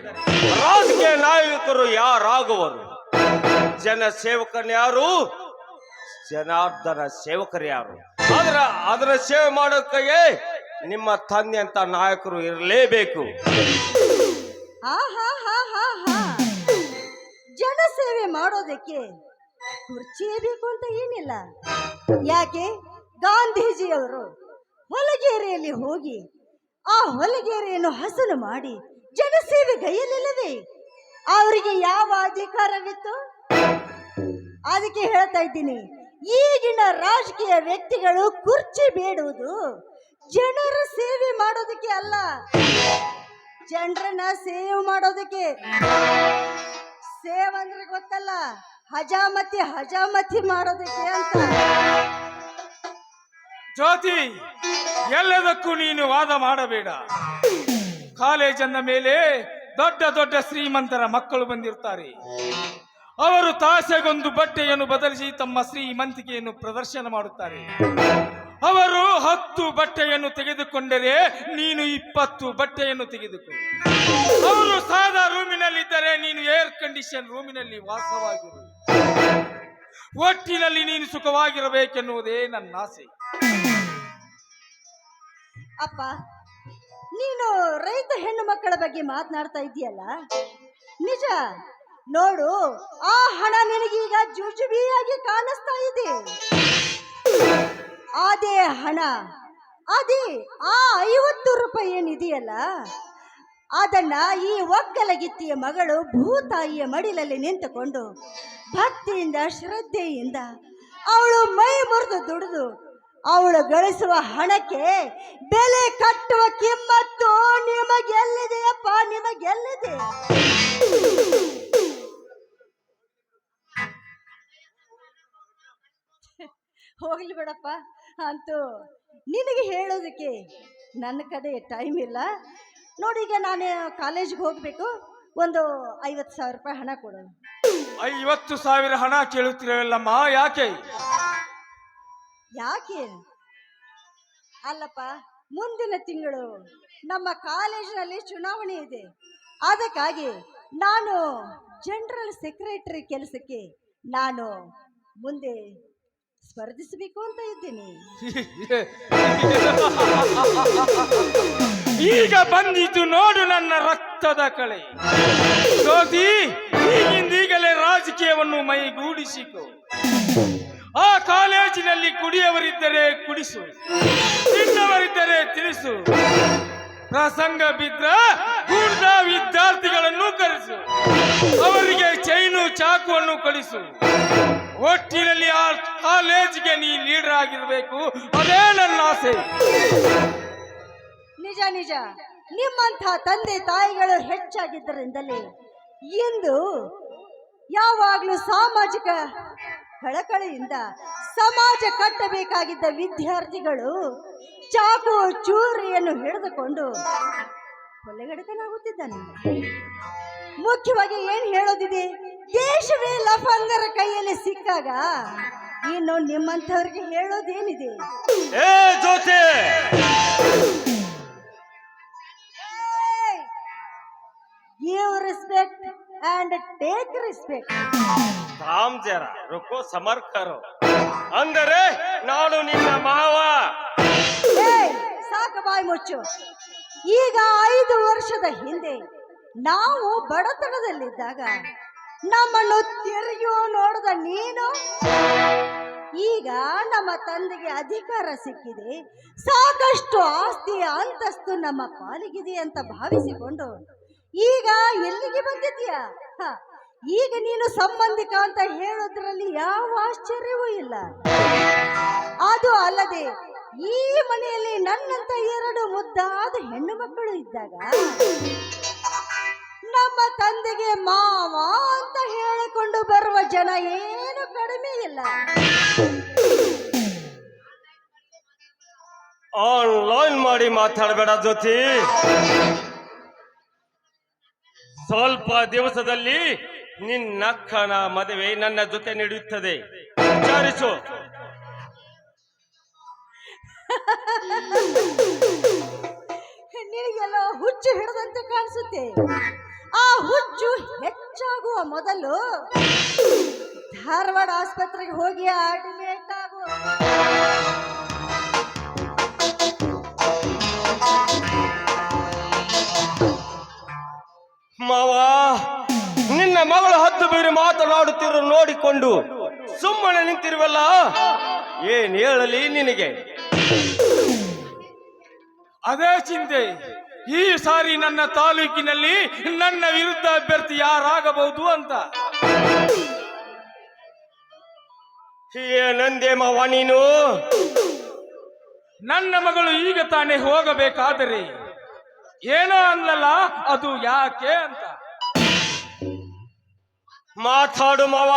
Speaker 3: ರಾಜಕೀಯ ನಾಯಕರು ಯಾರಾಗುವರು? ಜನ ಸೇವಕನ್ಯಾರು? ಜನಾರ್ದನ ಸೇವಕರು ಯಾರು? ಅದರ ಸೇವೆ ಮಾಡೋದಕ್ಕೆ ನಿಮ್ಮ ತಂದೆ ಅಂತ ನಾಯಕರು ಇರಲೇಬೇಕು.
Speaker 7: ಜನಸೇವೆ ಮಾಡೋದಕ್ಕೆ ಕುರ್ಚಿಯೇ ಬೇಕು ಅಂತ ಏನಿಲ್ಲ. ಯಾಕೆ ಗಾಂಧೀಜಿಯವರು ಹೊಲಗೇರಿಯಲ್ಲಿ ಹೋಗಿ ಆ ಹೊಲಗೇರಿಯನ್ನು ಹಸನು ಮಾಡಿ ಜನಸೇವೆ ಗೈಯಲಿಲ್ಲವೇ? ಅವರಿಗೆ ಯಾವ ಅಧಿಕಾರವಿತ್ತು? ಅದಕ್ಕೆ ಹೇಳ್ತಾ ಇದ್ದೀನಿ, ಈಗಿನ ರಾಜಕೀಯ ವ್ಯಕ್ತಿಗಳು ಕುರ್ಚಿ ಬೇಡುವುದು ಜನರ ಸೇವೆ ಮಾಡೋದಕ್ಕೆ ಅಲ್ಲ, ಜನರನ್ನ ಸೇವ್ ಮಾಡೋದಕ್ಕೆ. ಸೇವ್ ಅಂದ್ರೆ ಗೊತ್ತಲ್ಲ, ಹಜಾಮತಿ ಮಾಡೋದಕ್ಕೆ ಅಂತ.
Speaker 5: ಜ್ಯೋತಿ, ಎಲ್ಲದಕ್ಕೂ ನೀನು ವಾದ ಮಾಡಬೇಡ. ಕಾಲೇಜನ್ನ ಮೇಲೆ ದೊಡ್ಡ ದೊಡ್ಡ ಶ್ರೀಮಂತರ ಮಕ್ಕಳು ಬಂದಿರ್ತಾರೆ. ಅವರು ತಾಸೆಗೊಂದು ಬಟ್ಟೆಯನ್ನು ಬದಲಿಸಿ ತಮ್ಮ ಶ್ರೀಮಂತಿಕೆಯನ್ನು ಪ್ರದರ್ಶನ ಮಾಡುತ್ತಾರೆ. ಅವರು 10 ಬಟ್ಟೆಯನ್ನು ತೆಗೆದುಕೊಂಡರೆ ನೀನು 20 ಬಟ್ಟೆಯನ್ನು ತೆಗೆದುಕೊ. ಅವರು ಸಾದಾ ರೂಮಿನಲ್ಲಿದ್ದರೆ ನೀನು ಏರ್ ಕಂಡೀಷನ್ ರೂಮಿನಲ್ಲಿ ವಾಸವಾಗಿರು. ಒಟ್ಟಿನಲ್ಲಿ ನೀನು ಸುಖವಾಗಿರಬೇಕೆನ್ನುವುದೇ ನನ್ನ ಆಸೆ.
Speaker 7: ಅಪ್ಪ, ನೀನು ರೈತ ಹೆಣ್ಣು ಮಕ್ಕಳ ಬಗ್ಗೆ ಮಾತನಾಡ್ತಾ ಇದೆಯಲ್ಲ, ನಿಜ. ನೋಡು, ಆ ಹಣ ನಿನಗೀಗ ಜುಜುಬಿಯಾಗಿ ಕಾಣಿಸ್ತಾ ಇದೆ. ಅದೇ ಹಣ, ಅದೇ ಆ 50 ರೂಪಾಯಿ ಏನಿದೆಯಲ್ಲ, ಅದನ್ನ ಈ ಒಕ್ಕಲಗಿತ್ತಿಯ ಮಗಳು ಭೂತಾಯಿಯ ಮಡಿಲಲ್ಲಿ ನಿಂತುಕೊಂಡು ಭಕ್ತಿಯಿಂದ ಶ್ರದ್ಧೆಯಿಂದ ಅವಳು ಮೈ ಮುರಿದು ದುಡಿದು ಅವಳು ಗಳಿಸುವ ಹಣಕ್ಕೆ ಬೆಲೆ ಕಟ್ಟುವ ಕಿಮ್ಮತ್ತು ನಿಮಗೆಲ್ಲಿದೆಯಪ್ಪ? ನಿಮಗೆಲ್ಲಿದೆ? ಹೋಗ್ಲಿ ಬಿಡಪ್ಪ. ಅಂತೂ ನಿನಗೆ ಹೇಳೋದಕ್ಕೆ ನನ್ನ ಕಡೆ ಟೈಮ್ ಇಲ್ಲ. ನೋಡಿ, ಈಗ ನಾನು ಕಾಲೇಜ್ಗೆ ಹೋಗ್ಬೇಕು. ಒಂದು 50,000 ರೂಪಾಯಿ ಹಣ ಕೊಡು.
Speaker 5: 50,000 ಹಣ ಕೇಳುತ್ತಿರಲ್ಲಮ್ಮ, ಯಾಕೆ?
Speaker 7: ಯಾಕೆ ಅಲ್ಲಪ್ಪ, ಮುಂದಿನ ತಿಂಗಳು ನಮ್ಮ ಕಾಲೇಜಿನಲ್ಲಿ ಚುನಾವಣೆ ಇದೆ. ಅದಕ್ಕಾಗಿ ನಾನು ಜನರಲ್ ಸೆಕ್ರೆಟರಿ ಕೆಲಸಕ್ಕೆ ನಾನು ಮುಂದೆ ಸ್ಪರ್ಧಿಸಬೇಕು ಅಂತ ಇದ್ದೀನಿ.
Speaker 5: ಈಗ ಬಂದಿತು ನೋಡು ನನ್ನ ರಕ್ತದ ಕಳೆ. ಜ್ಯೋತಿ, ಈಗಿಂದೀಗಲೇ ರಾಜಕೀಯವನ್ನು ಮೈಗೂಡಿಸಿಕೊ. ಆ ಕಾಲೇಜಿನಲ್ಲಿ ಕುಡಿಯವರಿದ್ದರೆ ಕುಡಿಸು, ತಿನ್ನವರಿದ್ದರೆ ತಿಳಿಸು. ಪ್ರಸಂಗ ಬಿದ್ರ ಗೂಂಡ ವಿದ್ಯಾರ್ಥಿಗಳನ್ನು ಕರೆಸು, ಅವರಿಗೆ ಚೈನು ಚಾಕುವನ್ನು ಕಳಿಸು. ಒಟ್ಟಿನಲ್ಲಿ ಆ ಕಾಲೇಜಿಗೆ ನೀ ಲೀಡರ್ ಆಗಿರ್ಬೇಕು, ಅದೇ ನನ್ನ ಆಸೆ.
Speaker 7: ನಿಜ ನಿಜ, ನಿಮ್ಮಂಥ ತಂದೆ ತಾಯಿಗಳು ಹೆಚ್ಚಾಗಿದ್ದರಿಂದಲೇ ಇಂದು ಯಾವಾಗಲೂ ಸಾಮಾಜಿಕ ಕಳಕಳಿಯಿಂದ ಸಮಾಜ ಕಟ್ಟಬೇಕಾಗಿದ್ದ ವಿದ್ಯಾರ್ಥಿಗಳು ಚಾಕು ಚೂರಿಯನ್ನು ಹಿಡಿದುಕೊಂಡು ಕೊಲೆಗಡಕನಾಗುತ್ತಿದ್ದಾನೆ. ಮುಖ್ಯವಾಗಿ ಏನ್ ಹೇಳೋದಿದೆ, ದೇಶವೇ ಲಫಂಗರ ಕೈಯಲ್ಲಿ ಸಿಕ್ಕಾಗ ಇನ್ನು ನಿಮ್ಮಂಥವ್ರಿಗೆ ಹೇಳೋದೇನಿದೆ?
Speaker 3: ಏ Jyoti,
Speaker 7: give respect and take respect.
Speaker 3: Ram ಜರ ರುಕೋ ಸಮರ್ಕರು ಅಂದರೆ ನಾನು ನಿನ್ನ ಮಾವ.
Speaker 7: ಸಾಕು ಬಾಯಿ ಮುಚ್ಚು. ಈಗ 5 ವರ್ಷದ ಹಿಂದೆ ನಾವು ಬಡತನದಲ್ಲಿದ್ದಾಗ ನಮ್ಮನ್ನು ತಿರುಗಿಯೋ ನೋಡಿದ ನೀನು ಈಗ ನಮ್ಮ ತಂದೆಗೆ ಅಧಿಕಾರ ಸಿಕ್ಕಿದೆ, ಸಾಕಷ್ಟು ಆಸ್ತಿ ಅಂತಸ್ತು ನಮ್ಮ ಪಾಲಿಗಿದೆ ಅಂತ ಭಾವಿಸಿಕೊಂಡು ಈಗ ಎಲ್ಲಿಗೆ ಬಂದಿದ್ಯಾ? ಈಗ ನೀನು ಸಂಬಂಧಿಕ ಅಂತ ಹೇಳೋದ್ರಲ್ಲಿ ಯಾವ ಆಶ್ಚರ್ಯವೂ ಇಲ್ಲ. ಅದು ಅಲ್ಲದೆ ಈ ಮನೆಯಲ್ಲಿ ನನ್ನಂತ 2 ಮುದ್ದಾದ ಹೆಣ್ಣು ಮಕ್ಕಳು ಇದ್ದಾಗ ನಮ್ಮ ತಂದೆಗೆ ಮಾವ ಅಂತ ಹೇಳಿಕೊಂಡು ಬರುವ ಜನ ಏನು ಕಡಿಮೆ ಇಲ್ಲ.
Speaker 3: ಆನ್ಲೈನ್ ಮಾಡಿ ಮಾತಾಡಬೇಡ ಜ್ಯೋತಿ. ಸ್ವಲ್ಪ ದಿವಸದಲ್ಲಿ ನಿನ್ನಕ್ಕನ ಮದುವೆ ನನ್ನ ಜೊತೆ ನಡೆಯುತ್ತದೆ, ವಿಚಾರಿಸು.
Speaker 7: ನಿನಗೆಲ್ಲ ಹುಚ್ಚು ಹಿಡಿದಂತೆ ಕಾಣಿಸುತ್ತೆ. ಆ ಹುಚ್ಚು ಹೆಚ್ಚಾಗುವ ಮೊದಲು ಧಾರವಾಡ ಆಸ್ಪತ್ರೆಗೆ ಹೋಗಿ ಅಡ್ಮಿಟ್ ಆಗು.
Speaker 3: ಮಾವ, ನಿನ್ನ ಮಗಳು ಹದ್ದು ಬೀರಿ ಮಾತನಾಡುತ್ತಿರೋ ನೋಡಿಕೊಂಡು ಸುಮ್ಮನೆ ನಿಂತಿರುವಲ್ಲ, ಏನ್ ಹೇಳಲಿ ನಿನಗೆ?
Speaker 5: ಅದೇ ಚಿಂತೆ. ಈ ಸಾರಿ ನನ್ನ ತಾಲೂಕಿನಲ್ಲಿ ನನ್ನ ವಿರುದ್ಧ ಅಭ್ಯರ್ಥಿ ಯಾರಾಗಬಹುದು ಅಂತ.
Speaker 3: ಏನಂದೆ ಮಾವ ನೀನು?
Speaker 5: ನನ್ನ ಮಗಳು ಈಗ ತಾನೇ ಹೋಗಬೇಕಾದರೆ ಏನೋ ಅಲ್ಲಲ್ಲ, ಅದು ಯಾಕೆ ಅಂತ.
Speaker 3: ಮಾತಾಡು ಮಾವ,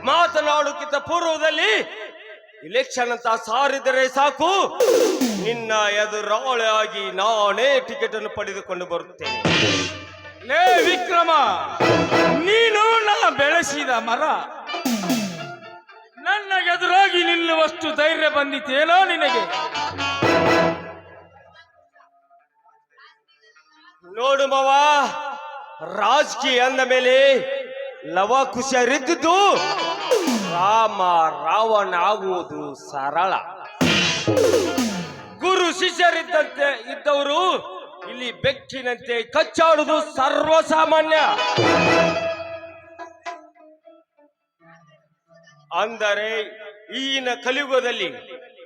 Speaker 3: ಮಾತನಾಡುಕ್ಕಿಂತ ಪೂರ್ವದಲ್ಲಿ ಇಲೆಕ್ಷನ್ ಅಂತ ಸಾರಿದರೆ ಸಾಕು, ನಿನ್ನ ಎದುರಾಳಿಯಾಗಿ ನಾನೇ ಟಿಕೆಟ್ ಅನ್ನು ಪಡೆದುಕೊಂಡು ಬರುತ್ತೇನೆ.
Speaker 5: ಲೇ ವಿಕ್ರಮ, ನೀನು ನಾ ಬೆಳೆಸಿದ ಮರ, ನನ್ನ ಎದುರಾಗಿ ನಿಲ್ಲುವಷ್ಟು ಧೈರ್ಯ ಬಂದಿತೇನೋ ನಿನಗೆ?
Speaker 3: ನೋಡು ಮಾವ, ರಾಜಕೀಯ ಅಂದ ಮೇಲೆ ಲವ ಖುಷಿಯರಿದ್ದು ರಾಮ ರಾವಣ ಆಗುವುದು ಸರಳ. ಗುರು ಶಿಷ್ಯರಿದ್ದಂತೆ ಇದ್ದವರು ಇಲ್ಲಿ ಬೆಕ್ಕಿನಂತೆ ಕಚ್ಚಾಡುವುದು ಸರ್ವಸಾಮಾನ್ಯ. ಅಂದರೆ ಈಗಿನ ಕಲಿಯುಗದಲ್ಲಿ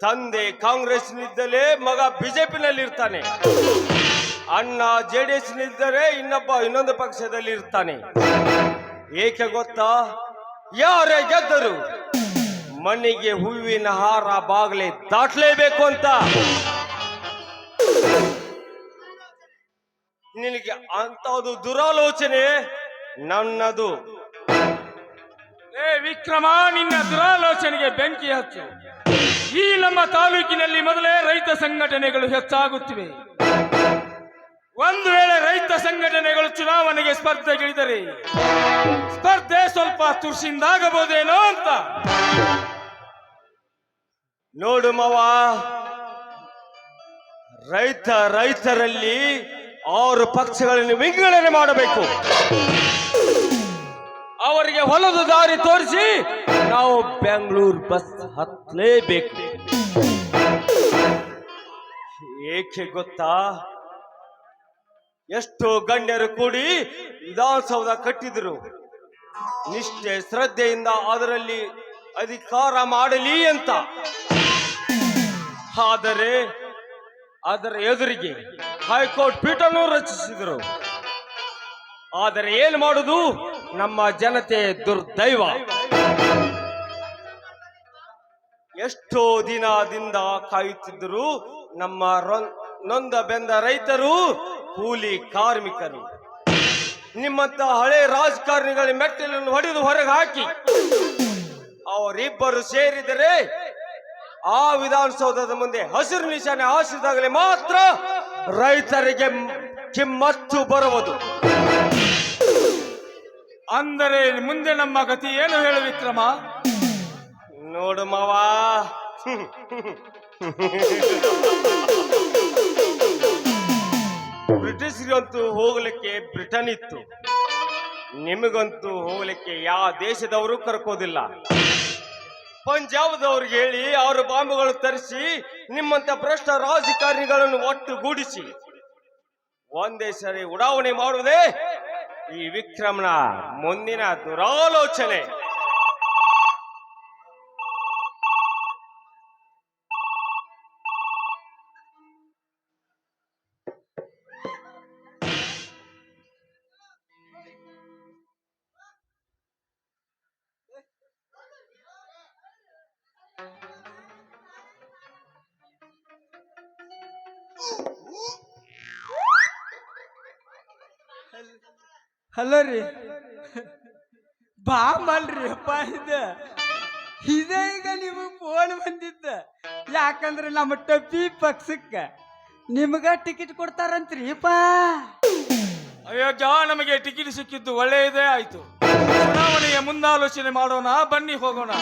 Speaker 3: ತಂದೆ ಕಾಂಗ್ರೆಸ್ನಿದ್ದಲೇ ಮಗ ಬಿಜೆಪಿನಲ್ಲಿ ಇರ್ತಾನೆ, ಅಣ್ಣ JDS ನಿದ್ದರೆ ಇನ್ನೊಂದು ಪಕ್ಷದಲ್ಲಿ ಇರ್ತಾನೆ. ಏಕೆ ಗೊತ್ತಾ? ಯಾರೇ ಗೆದ್ದರು ಮಣ್ಣಿಗೆ ಹೂವಿನ ಹಾರ ಬಾಗ್ಲೆ ದಾಟ್ಲೇಬೇಕು ಅಂತ. ನಿನಗೆ ಅಂತದ್ದು ದುರಾಲೋಚನೆ ನನ್ನದು.
Speaker 5: ಏ ವಿಕ್ರಮ, ನಿನ್ನ ದುರಾಲೋಚನೆಗೆ ಬೆಂಕಿ ಹಚ್ಚು. ಈ ನಮ್ಮ ತಾಲೂಕಿನಲ್ಲಿ ಮೊದಲೇ ರೈತ ಸಂಘಟನೆಗಳು ಹೆಚ್ಚಾಗುತ್ತಿವೆ. ಒಂದು ವೇಳೆ ರೈತ ಸಂಘಟನೆಗಳು ಚುನಾವಣೆಗೆ ಸ್ಪರ್ಧೆಗಿಳಿದರೆ ಸ್ಪರ್ಧೆ ಸ್ವಲ್ಪ ತುರ್ಸಿಂದಾಗಬಹುದೇನೋ ಅಂತ.
Speaker 3: ನೋಡು ಮಾವ, ರೈತರಲ್ಲಿ 6 ಪಕ್ಷಗಳನ್ನು ವಿಂಗಡಣೆ ಮಾಡಬೇಕು. ಅವರಿಗೆ ಹೊಲದ ದಾರಿ ತೋರಿಸಿ ನಾವು ಬೆಂಗಳೂರು ಬಸ್ ಹತ್ತಲೇಬೇಕು. ಏಕೆ ಗೊತ್ತಾ? ಎಷ್ಟೋ ಗಣ್ಯರು ಕೂಡಿ ವಿಧಾನಸೌಧ ಕಟ್ಟಿದ್ರು, ನಿಷ್ಠೆ ಶ್ರದ್ಧೆಯಿಂದ ಅದರಲ್ಲಿ ಅಧಿಕಾರ ಮಾಡಲಿ ಅಂತ. ಆದರೆ ಅದರ ಎದುರಿಗೆ ಹೈಕೋರ್ಟ್ ಪೀಠವನ್ನು ರಚಿಸಿದರು. ಆದರೆ ಏನು ಮಾಡುವುದು? ನಮ್ಮ ಜನತೆ ದುರ್ದೈವ. ಎಷ್ಟೋ ದಿನದಿಂದ ಕಾಯುತ್ತಿದ್ದರು ನಮ್ಮ ನೊಂದ ಬೆಂದ ರೈತರು, ಕೂಲಿ ಕಾರ್ಮಿಕರು. ನಿಮ್ಮಂತ ಹಳೆ ರಾಜಕಾರಣಿಗಳ ಮೆಟ್ಟಿಲನ್ನು ಹೊಡೆದು ಹೊರಗೆ ಹಾಕಿ ಅವರಿಬ್ಬರು ಸೇರಿದರೆ ಆ ವಿಧಾನಸೌಧದ ಮುಂದೆ ಹಸಿರು ನಿಶಾನೆ ಹಾಸಿದಾಗಲೇ ಮಾತ್ರ ರೈತರಿಗೆ ಕಿಮ್ಮತ್ತು ಬರುವುದು.
Speaker 5: ಅಂದರೆ ಮುಂದೆ ನಮ್ಮ ಗತಿ ಏನು ಹೇಳು ವಿಕ್ರಮ?
Speaker 3: ನೋಡು ಮಾವ, ಬ್ರಿಟಿಷರಿಗಂತೂ ಹೋಗ್ಲಿಕ್ಕೆ ಬ್ರಿಟನ್ ಇತ್ತು, ನಿಮಗಂತೂ ಹೋಗ್ಲಿಕ್ಕೆ ಯಾವ ದೇಶದವರು ಕರ್ಕೋದಿಲ್ಲ. ಪಂಜಾಬದವ್ರಿಗೆ ಹೇಳಿ ಅವರು ಬಾಂಬುಗಳು ತರಿಸಿ ನಿಮ್ಮಂತ ಭ್ರಷ್ಟ ರಾಜಕಾರಣಿಗಳನ್ನು ಒಟ್ಟುಗೂಡಿಸಿ ಒಂದೇ ಸರಿ ಉಡಾವಣೆ ಮಾಡುವುದೇ ಈ ವಿಕ್ರಮನ ಮುಂದಿನ ದುರಾಲೋಚನೆ.
Speaker 4: ಹಲೋ ರೀ, ಬಾ ಮಲ್ರಿ ಅಪ್ಪ ಇದೇ ಈಗ ನಿಮಗೆ ಫೋನ್ ಬಂದಿದ್ದ. ಯಾಕಂದ್ರೆ ನಮ್ಮ ಟಪ್ಪಿ ಪಕ್ಷಕ್ಕೆ ನಿಮ್ಗ ಟಿಕೆಟ್ ಕೊಡ್ತಾರಂತ್ರಿಪ್ಪ.
Speaker 5: ಅಯೋಗ್ಯ, ನಮಗೆ ಟಿಕೆಟ್ ಸಿಕ್ಕಿದ್ದು ಒಳ್ಳೆಯದೇ ಆಯ್ತು. ಚುನಾವಣೆಯ ಮುಂದಾಲೋಚನೆ ಮಾಡೋಣ, ಬನ್ನಿ ಹೋಗೋಣ.